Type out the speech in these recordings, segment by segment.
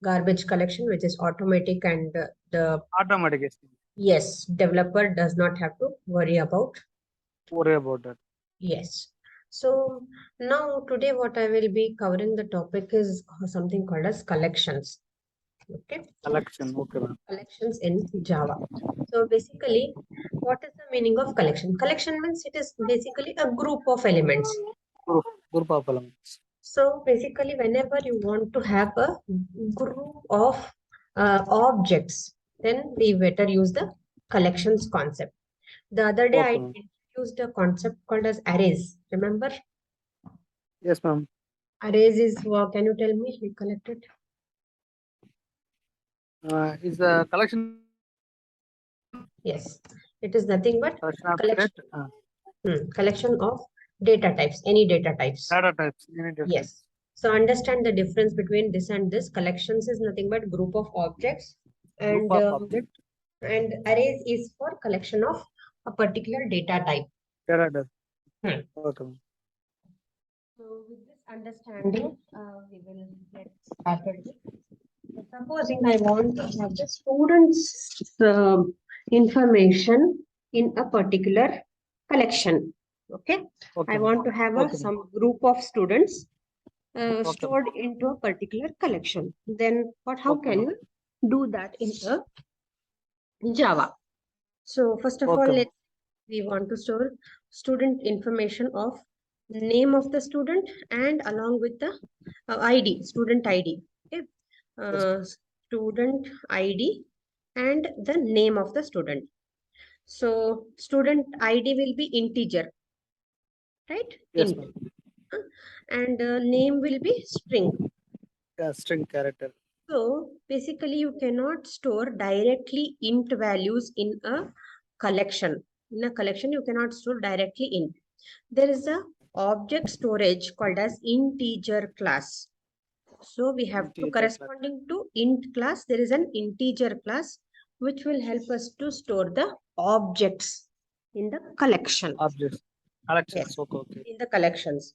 Garbage collection, which is automatic, and the Automatic, yes, developer does not have to worry about. worry about that. Yes. So now today what I will be covering the topic is something called as collections. Okay. Collection, okay, ma'am. Collections in Java. So basically, what is the meaning of collection? Collection means it is basically a group of elements. Group of elements. So basically, whenever you want to have a group of objects, then we better use the collections concept. The other day, I Okay, ma'am. introduced a concept called as arrays. Remember? Yes, ma'am. Arrays is, can you tell me, recollect it? Is the collection Yes, it is nothing but collection of collection, correct? collection of data types, any data types. Data types, any data types. Yes. So understand the difference between this and this. Collections is nothing but group of objects, Group and of object, arrays is for collection of a particular data type. data type. Hmm. Okay, ma'am. So with this understanding, we will get started. Supposing I want to have the students' information in a particular collection. Okay. Okay, I ma'am. want to have Okay, ma'am. some group of students Okay, stored into a particular collection. Then how Okay, can ma'am. you do that in Java? So first of all, Okay, we want to store student information of name of the student and along with the ID, student ID. Okay. Student ID and the name of the student. So student ID will be integer, right? yes, Int. ma'am. And name will be string. Yeah, string character. So basically you cannot store directly int values in a collection. In a collection, you cannot store directly int. There is a object storage called as integer class. So we have to Integer class. corresponding to int class, there is an integer class which will help us to store the objects in the collection. Objects. Collections. Yes, Okay. in the collections.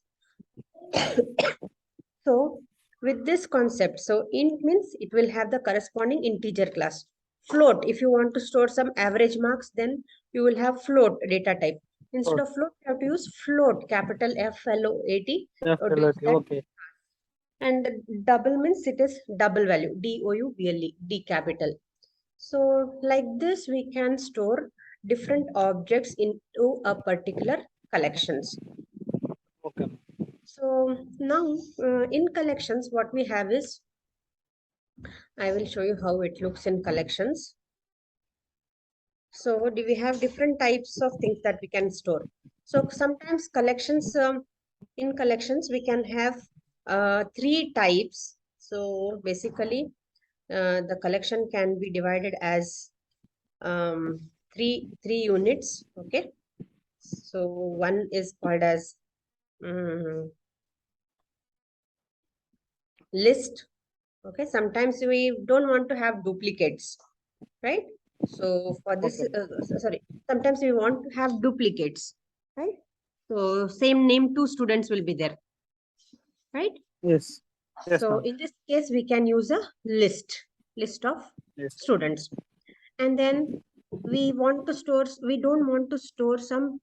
So with this concept, so int means it will have the corresponding integer class. Float, if you want to store some average marks, then you will have float data type. Instead of float, you have to use float, capital F-L-O-A-T. Okay. And double means it is double value, D-O-U-B-L-E, D capital. So like this, we can store different objects into a particular collections. Okay. So now in collections, what we have is, I will show you how it looks in collections. So do we have different types of things that we can store? So sometimes collections, in collections, we can have three types. So basically, the collection can be divided as three units. Okay. So one is called as list. Okay. Sometimes we don't want to have duplicates, right? So for this, sorry, sometimes we want to have duplicates, right? So same name, two students will be there, right? Yes. Yes, So ma'am. in this case, we can use a list of students. And then we don't want to store some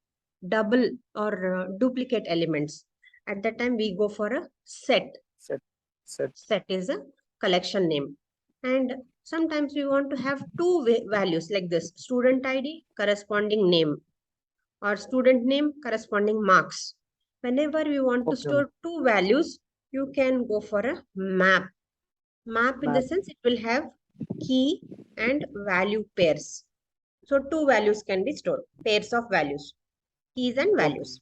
double or duplicate elements. At that time, we go for a set. Set is a collection name. And sometimes we want to have two values like this, student ID corresponding name or student name corresponding marks. Whenever we want to store two values, you can go for a map. Map in the sense it will have key and value pairs. So two values can be stored, pairs of values, keys and values.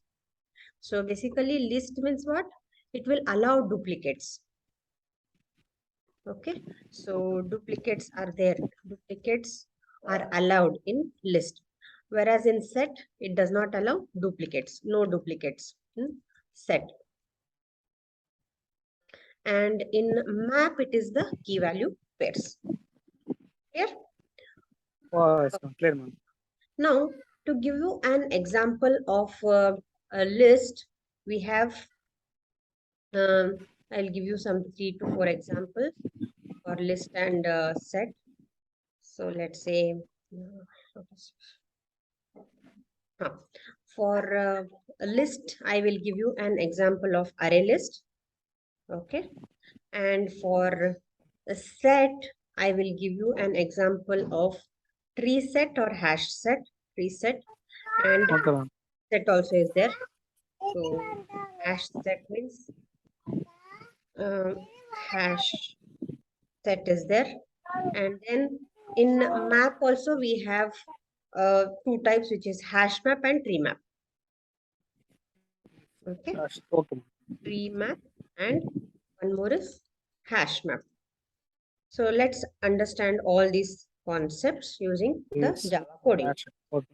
So basically list means what? It will allow duplicates. Okay, so duplicates are there. Duplicates are allowed in list. Whereas in set, it does not allow duplicates. No duplicates in set. And in map, it is the key value pairs. Clear? Clear, ma'am. Now, to give you an example of a list, we have I'll give you some 3 to 4 examples for list and set. So let's say for a list, I will give you an example of array list. Okay. And for a set, I will give you an example of tree set or hash set, tree set, and Okay, ma'am. set also is there. So hash set means hash set is there. And then in map also we have 2 types, which is hash map and tree map. Okay, Okay, ma'am. tree map and one more is hash map. So let's understand all these concepts using the Yes. Java coding. That's it. Okay.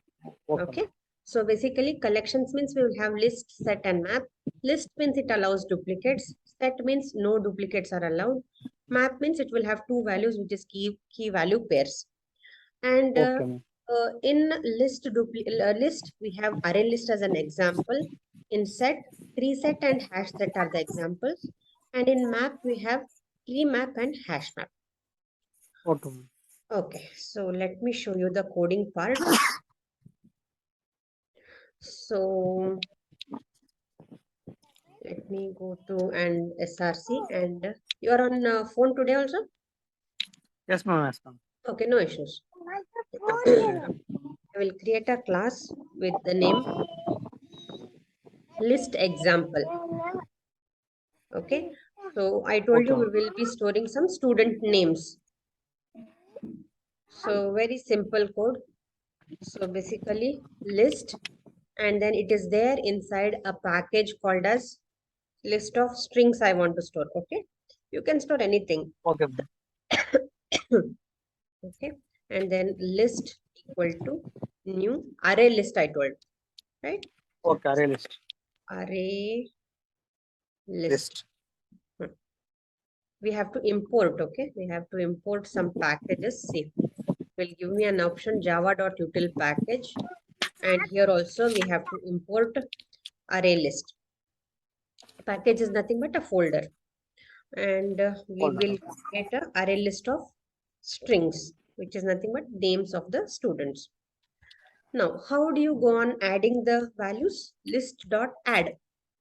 Okay, Okay. So basically collections means we will have list, set and map. List means it allows duplicates. Set means no duplicates are allowed. Map means it will have 2 values, which is key value pairs. And okay, ma'am. in list we have array list as an example. In set, tree set and hash set are the examples. And in map we have tree map and hash map. Okay, ma'am. Okay, so let me show you the coding part. So let me go to an SRC, and you are on phone today also? Yes, ma'am. Yes, ma'am. Okay, no issues. I will create a class with the name list example. Okay, so I told you we will be storing some student names. So very simple code. So basically list, and then it is there inside a package called as list of strings I want to store. Okay, you can store anything. Okay, ma'am. Okay, and then list equal to new array list I told, right? Okay, array list. Array list. We have to import, okay? We have to import some packages. See, will give me an option java.util package. And here also we have to import array list. Package is nothing but a folder. And we will get an array list of strings, which is nothing but names of the students. Now, how do you go on adding the values? List.add.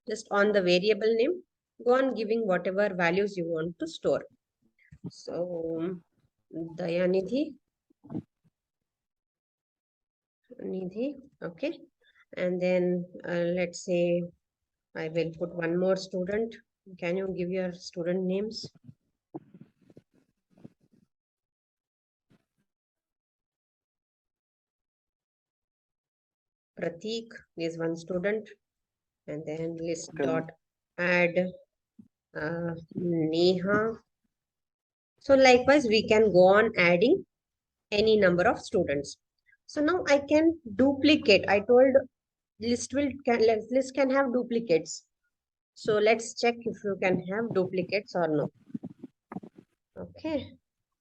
Just on the variable name, go on giving whatever values you want to store. So, Dayanidhi, Nidhi, okay. And then let's say I will put one more student. Can you give your student names? Pratik is one student. And then list.add Neha. So likewise, we can go on adding any number of students. So now I can duplicate. I told list can have duplicates. So let's check if you can have duplicates or no. Okay.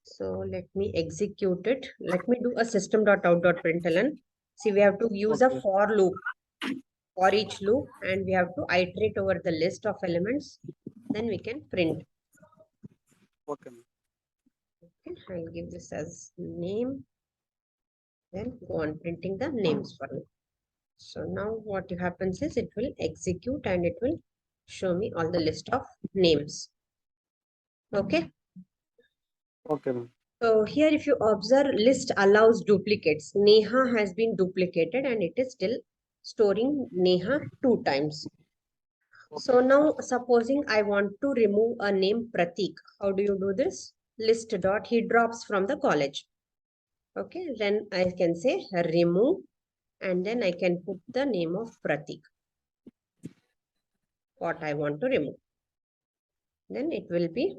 So let me execute it. Let me do a system.out.println. See, we have to use a for loop for each loop, and we have to iterate over the list of elements. Then we can print. Okay. Okay, I'll give this as name. Then go on printing the names for me. So now what happens is it will execute and it will show me all the list of names. Okay. Okay, ma'am. So here if you observe, list allows duplicates. Neha has been duplicated and it is still storing Neha 2 times. So now supposing I want to remove a name Pratik. How do you do this? List dot, he drops from the college. Okay, then I can say remove, and then I can put the name of Pratik, what I want to remove. Then it will be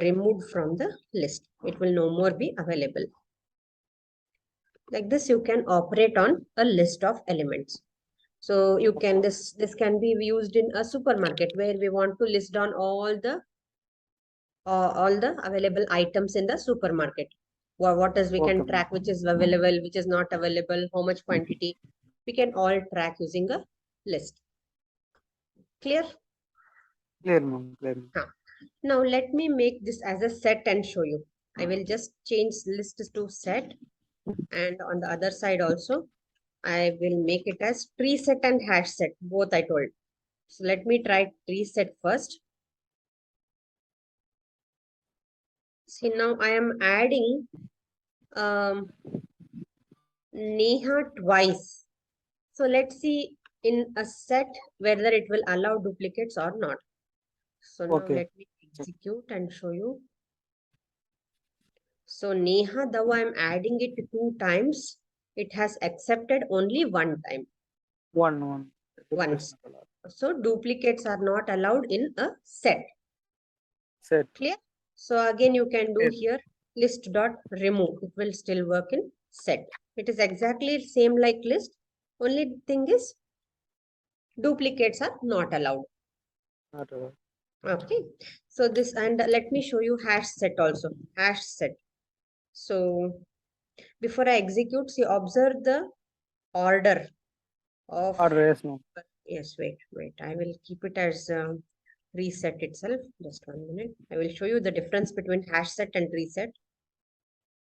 removed from the list. It will no more be available. Like this, you can operate on a list of elements. So you can, this can be used in a supermarket where we want to list down all the available items in the supermarket. What is we can track which is available, which is not available, how much quantity. We can all track using a list. Clear? Clear, ma'am. Clear, ma'am. Now let me make this as a set and show you. I will just change list to set, and on the other side also, I will make it as tree set and hash set, both I told. So let me try tree set first. See, now I am adding Neha twice. So let's see in a set whether it will allow duplicates or not. So now Okay. let me execute and show you. So Neha, though I'm adding it 2 times, it has accepted only 1 time. One. Once. Duplicates not allowed. So duplicates are not allowed in a set. Set. Clear? So again, you can do Clear. here list dot remove. It will still work in set. It is exactly same like list. Only thing is duplicates are not allowed. Not allowed. Okay. So this, and let me show you hash set also. Hash set. So before I execute, see, observe the order of, Order, yes, ma'am. yes, wait. I will keep it as reset itself. Just 1 minute. I will show you the difference between hash set and reset.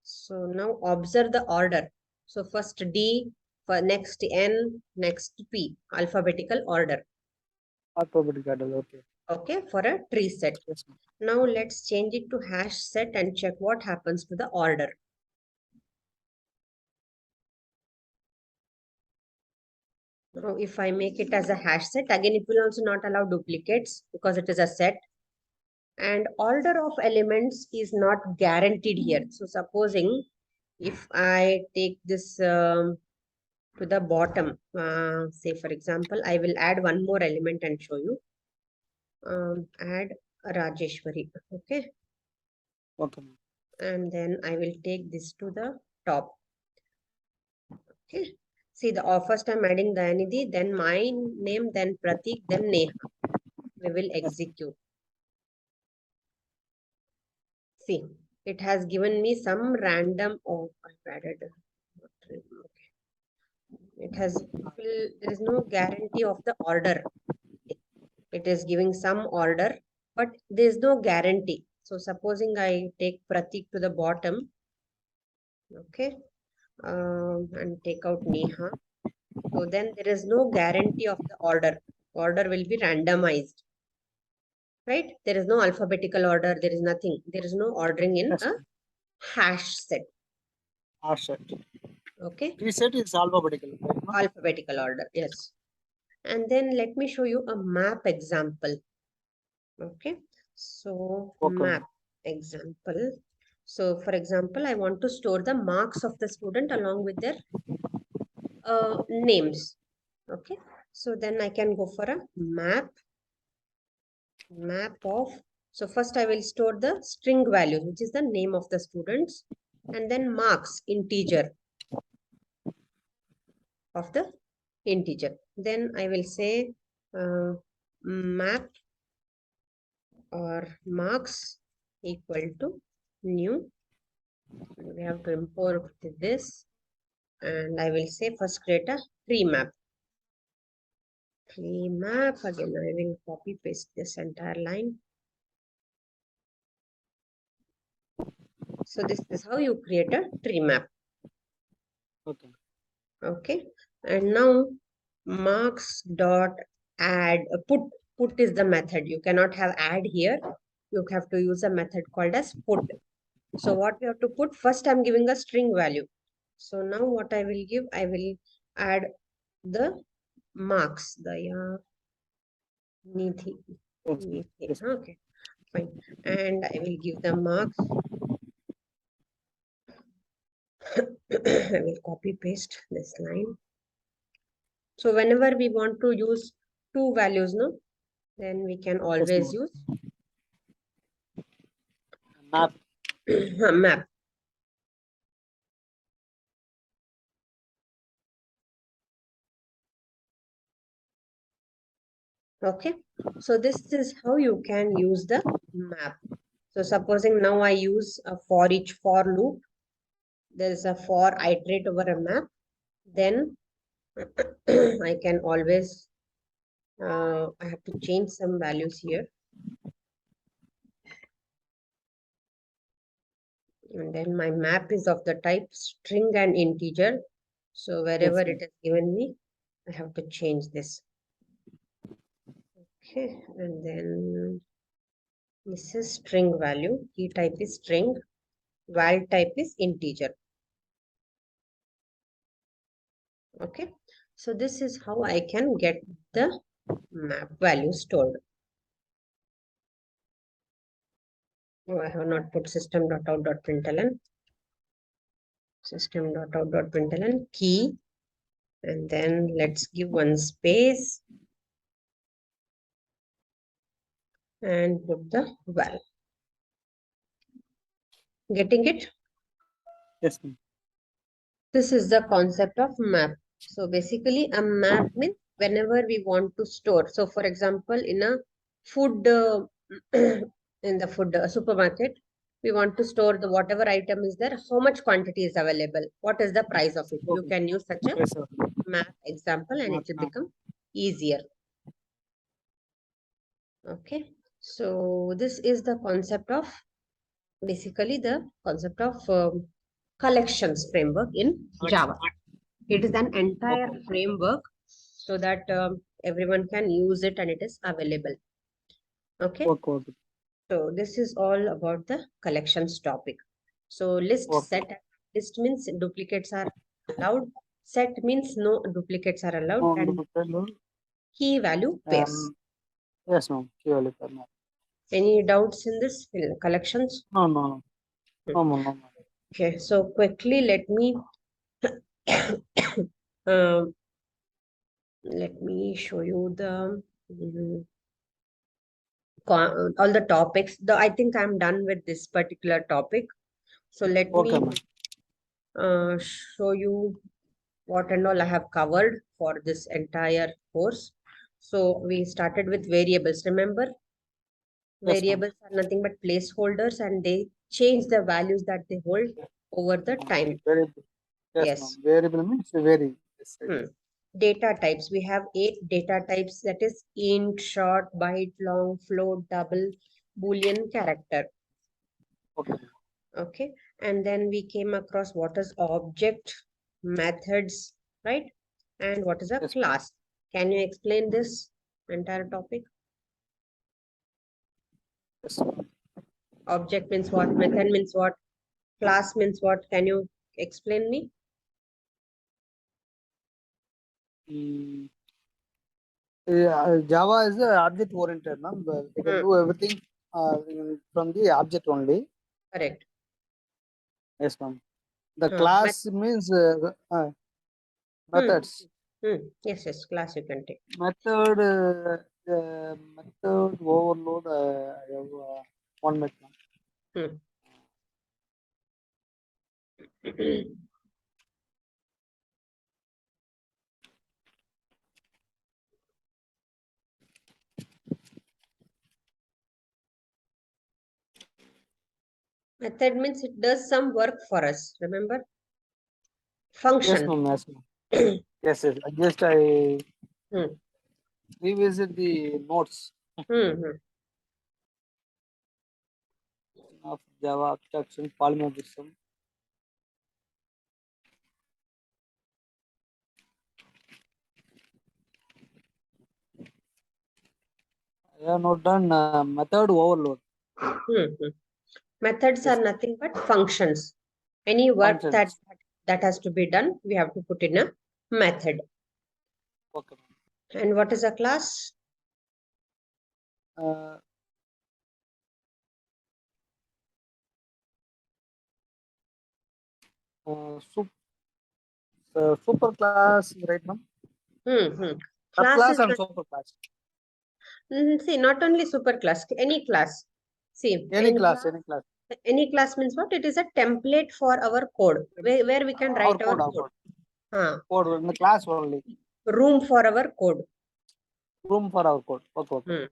So now observe the order. So first D, for next N, next P, alphabetical order. Alphabetical order, okay. Okay, for a tree set. Yes, ma'am. Now let's change it to hash set and check what happens to the order. Now, if I make it as a hash set, again, it will also not allow duplicates because it is a set. And order of elements is not guaranteed here. So supposing if I take this to the bottom, say for example, I will add one more element and show you. Add Rajeshwari, okay? Okay, ma'am. And then I will take this to the top. Okay. See, the first I'm adding Dayanidhi, then my name, then Pratik, then Neha. We will execute. See, it has given me some random. Oh, I've added. Okay. It has. There is no guarantee of the order. It is giving some order, but there is no guarantee. So, supposing I take Pratik to the bottom, okay, and take out Neha. So then there is no guarantee of the order. Order will be randomized, right? There is no alphabetical order. There is nothing. There is no ordering in Yes, a ma'am. hash set. Hash set. Okay. Tree set is alphabetical, right, ma'am? Alphabetical order. Yes. And then let me show you a map example. Okay. So Okay, ma'am. map example. So for example, I want to store the marks of the student along with their names. Okay. So then I can go for a map of, so first I will store the string values, which is the name of the students, and then marks, integer of the integer. Then I will say map or marks equal to new. We have to import this, and I will say first create a tree map. Tree map, again I will copy paste this entire line. So this is how you create a tree map. Okay. Okay. And now marks dot add, put is the method. You cannot have add here. You have to use a method called as put. So what we have to put, first I'm giving a string value. So now what I will give, I will add the marks, the Nithi. Yes, ma'am. Yes, ma'am. Okay, fine. And I will give the marks. I will copy paste this line. So whenever we want to use two values, no, then we can always use Map. map. Okay, so this is how you can use the map. So supposing now I use a for each for loop, there is a for iterate over a map, then I can always, I have to change some values here. And then my map is of the type string and integer. So wherever Yes, it has given me, I have to change this. Okay, and then this is string value. Key type is string. Val type is integer. Okay, so this is how I can get the map value stored. Oh, I have not put system.out.println. System.out.println key. And then let's give one space and put the val. Getting it? yes, ma'am. This is the concept of map. So basically a map means whenever we want to store. So for example, in a food, in the food supermarket, we want to store the whatever item is there, how much quantity is available, what is the price of it. You Okay. can use such a Yes, sir. map example and it will Map. become easier. Okay. So this is the concept of basically the concept of collections framework in Java. It is an entire Okay. framework so that everyone can use it and it is available. Okay. Okay. Okay. So this is all about the collections topic. So list Okay. set. List means duplicates are allowed. Set means no duplicates are allowed. No, And no, key value pairs. yes, ma'am. Surely, ma'am. Any doubts in this collections? No, no, no. No, no, no. Okay, so quickly let me let me show you the all the topics. I think I'm done with this particular topic. So let Okay, me ma'am. show you what and all I have covered for this entire course. So we started with variables. Remember, Yes, ma'am. variables are nothing but placeholders and they change the values that they hold over the time. Variable. Yes, Yes. ma'am. Variable means vary. Yes, right. Data types. We have 8 data types, that is int, short, byte, long, float, double, boolean, character. Okay. Okay. And then we came across what is object, methods, right? And what is a Yes, class. Can you explain this entire topic? yes, ma'am. Object means what? Method means what? Class means what? Can you explain me? Mm, yeah, Java is object oriented, ma'am. We can do everything from the object only. Correct. Yes, ma'am. The class means methods. Yes, yes, class you can take. Method method overload. I have one method. Method means it does some work for us. Remember? Yes, Function. ma'am. Yes, ma'am. Yes, yes. Just I revisit the notes of Java abstraction polymorphism. I have not done method overload. Methods Yes, are nothing but functions. Any work functions. that has to be done, we have to put in a method. Okay. And what is a class? Super class, right, ma'am? Class Subclass is and super class. see, not only super class, any class. See, Any class, any class. Any class means what? It is a template for our code, where we can write our code. Code in the class only. Room for our code. Room for our code. Okay.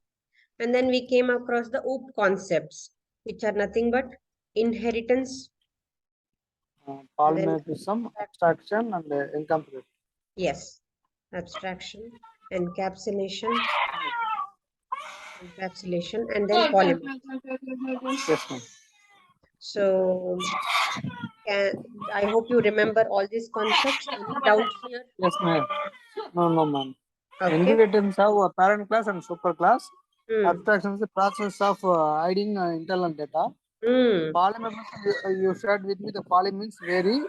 And then we came across the OOP concepts, which are nothing but inheritance, Polymorphism, abstraction, and encapsulation. Yes, abstraction, encapsulation, encapsulation, and then polymer. Yes, ma'am. So I hope you remember all these concepts. Any doubts here? Yes, ma'am. No, ma'am. Okay. Indicators have a parent class and super class. Hmm. Abstraction is the process of hiding internal data. Hmm. Polymer, you shared with me the poly means vary,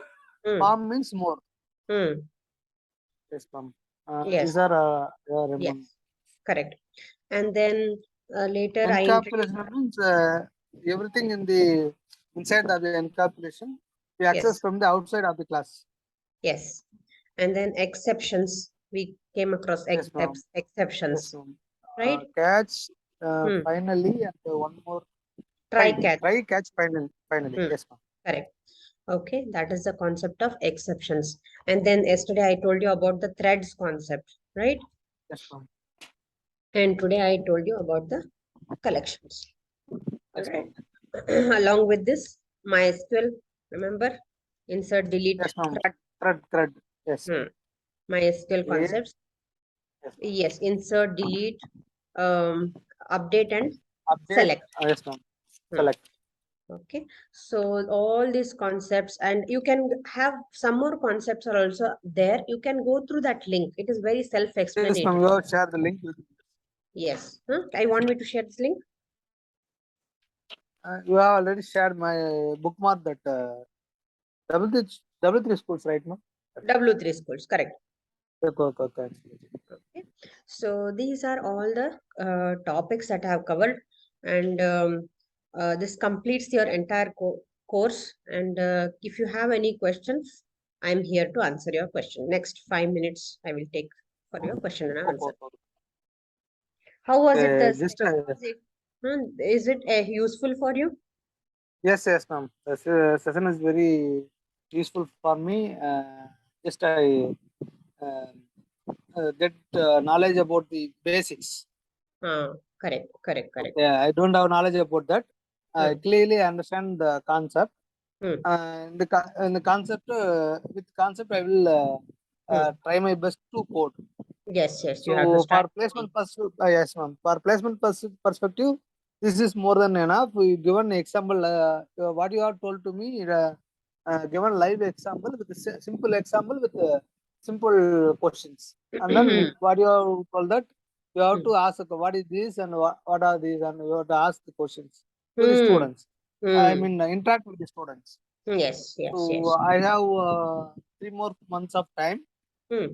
Hmm. palm means more. Hmm. Yes, ma'am. Yes. These are Yes. Correct. And then later I introduced. encapsulation means everything in the inside of the encapsulation we access Yes. from the outside of the class. Yes. And then exceptions. We came across Yes, ma'am. exceptions, Yes, ma'am. right? Catch Hmm. finally, and one more Try catch. try catch finally. Hmm. Yes, ma'am. Correct. Okay, that is the concept of exceptions. And then yesterday I told you about the threads concept, right? Yes, ma'am. And today I told you about the collections. Yes, All right. ma'am. Along with this, MySQL, remember? Insert, delete, Yes, ma'am. CRUD. Thread. Yes. MySQL Yeah. concepts. Yes, ma'am. Yes, insert, delete, update and Update. select. Yes, ma'am. Select. Okay, so all these concepts, and you can have some more concepts are also there. You can go through that link. It is very Yes, self-explanatory. ma'am. You have shared the link. Yes. I want me to share this link. You have already shared my bookmark that W3 schools, right, ma'am? W3 schools, correct. Okay. Okay. So these are all the topics that I have covered, and this completes your entire course. And if you have any questions, I'm here to answer your question. Next 5 minutes, I will take for your question and answer. How was it? The Just is it useful for you? yes, ma'am. The session is very useful for me. Just I get knowledge about the basics. Correct. Yeah, I don't have knowledge about that. I Hmm. clearly understand the concept. Hmm. In the concept, with concept, I will try my best to code. Yes, you have to So for start. placement yes, ma'am. For placement perspective, this is more than enough. We given example, what you have told to me, given live example with a simple example with simple questions, and then what you have told that you have to ask what is this and what are these, and you have to ask the questions to the students. I mean, interact with the students. Yes. So I have 3 more months of time. Hmm.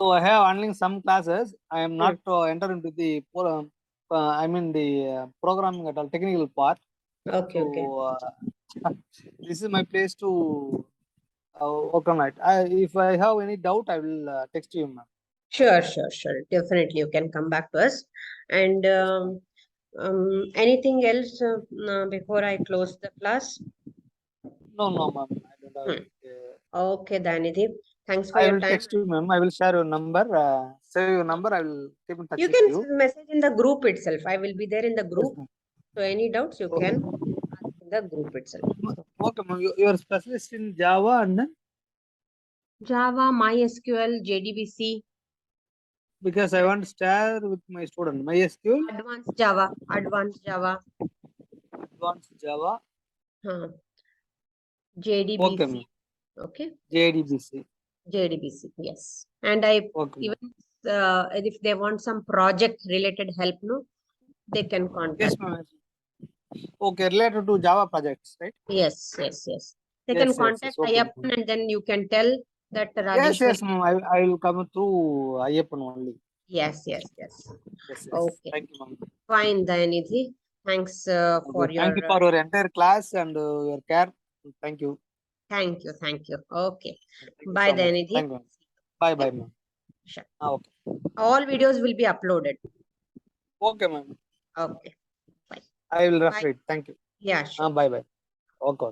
So I have only some classes. I am not enter into the I mean the programming at all technical part. Okay. So this is my place to work on it. If I have any doubt, I will text you, ma'am. Sure. Definitely, you can come back to us. And Yes, ma'am. anything else before I close the class? No, ma'am. I don't have Hmm. any. Okay, Dhanidhi. Thanks for I your will time. text you, ma'am. I will share your number. Save your number. I will keep in touch You with you. can message in the group itself. I will be there in the Yes, group. ma'am. So any doubts you Okay. can ask in the group itself. Okay, ma'am. You are specialist in Java and then Java, MySQL, JDBC, because I want to share with my student MySQL, Advanced Java, Advanced Java. Okay, JDBC. ma'am. Okay, JDBC. JDBC. Yes, and I Okay, even if they want some project related help, no, they can contact. yes, ma'am. Okay, related to Java projects, right? Yes. They can Yes. contact Okay, Ayyappan, and then you can tell that yes, Rajeshwari. ma'am. I will come through Ayyappan only. Yes. Yes. Okay. Thank you, ma'am. Fine, Dayanidhi. Thanks for Okay. your. Thank you for your entire class and your care. Thank you. Thank you. Okay. Thank you Bye, so much. Dayanidhi. Thank you. Bye, Okay. ma'am. Sure. Okay. All videos will be uploaded. Okay, ma'am. Okay. Bye. I will Bye. refer it. Thank you. Yeah, sure. Bye. Okay.